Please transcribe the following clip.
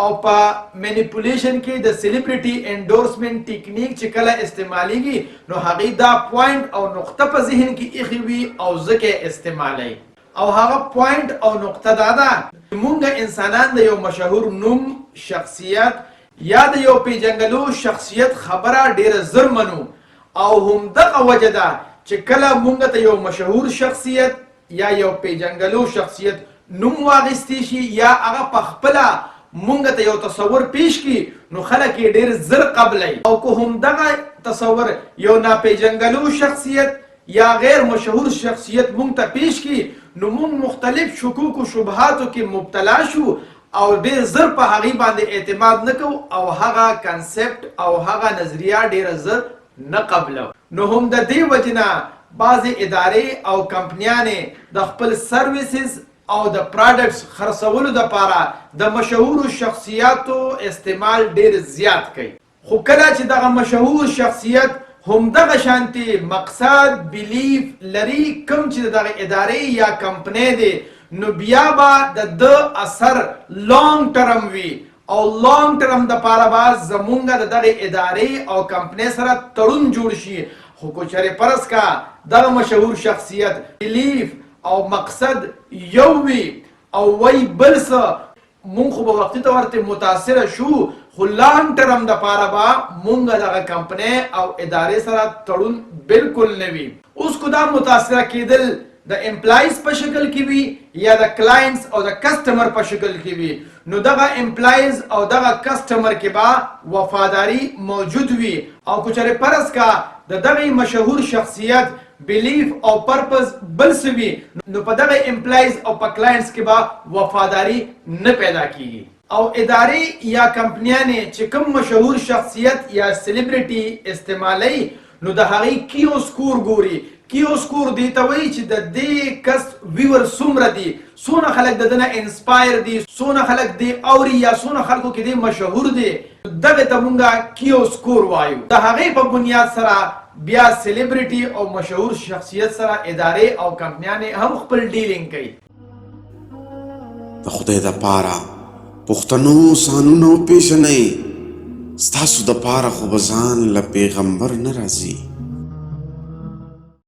او په مینیپولیشن کې د سلیبریټي انډورسمنت ټیکنیک چې کله استعمالیږي نو هغه دا پوینټ او نقطه په ذهن کې ایښي وي او ځکه استعمالي او هغه پوینټ او نقطه دا ده مونږ انسانان د یو مشهور نوم شخصیت یا د یو پیژنګلو شخصیت خبره ډیره زر منو او همدغه وجه ده چې کله مونږ ته یو مشهور شخصیت یا یو پیژنګلو شخصیت نوم واغستی شي یا هغه په خپله مونږ ته یو تصور پیش کی نو خلک یې ډیر زر قبلی او که همدغه تصور یو ناپیژنګلو شخصیت یا غیر مشهور شخصیت مونږ ته پیش کی نو مونږ مختلف شکوک و شبهاتو کې مبتلا شو او ډیر زر په هغې باندې اعتماد نه کوو او هغه کنسپټ او هغه نظریه ډیره زر نه قبلو نو هم د دې وجې نه بعضې ادارې او کمپنیانې د خپل سرویسز او د پراډکټس خرڅولو دپاره د مشهورو شخصیاتو استعمال ډیر زیات کوي خو کله چې دغه مشهور شخصیت همدغه شانتي مقصد بیلیف لري کوم چې دغه ادارې یا کمپنۍ دی نو بیا به د اثر لانګ ټرم وي او لانګ ټرم دپاره به زمونږه د دغه ادارې او کمپنۍ سره تړون جوړ شي خو که چېرې فرض کا دغه مشهور شخصیت بیلیف او مقصد یو وي او وی بل څه مونږ خو به وقتي طور ته متاثره شو خو لانګ ټرم دپاره به مونږ دغه کمپنۍ او ادارې سره تړون بلکل نه وي اوس کو دا متاثره کېدل د امپلایز په شکل کې وي یا د کلاینټس او د کسټمر په شکل کې وي نو دغه امپلایز او دغه کسټمر کې به وفاداری موجود وي او که چېرې فرض کا د دغه مشهور شخصیت بیلیف او پرپز بل څه وي نو په دغه امپلایز او په کلاینټس کې به وفاداری نه پیدا کیږي او ادارې یا کمپنیانې چې کوم مشهور شخصیت یا سلیبریټي استعمالوي نو د هغې کیو سکور ګوري کیو سکور دی ته وایي چې د دې کس ویور څومره دي څونه خلک د ده نه انسپایر دي څونه خلک دی اوري یا څونه خلکو کې دی مشهور دی دغې ته مونږه کیو سکور وایو د هغې په بنیاد سره بیا سلیبریټي او مشهور شخصیت سره ادارې او کمپنیانې هم خپل ډیلینګ کوي د خدای دپاره پښتنو سانونو پیژنئ ستاسو دپاره خو به ځان له پیغمبر نه راځي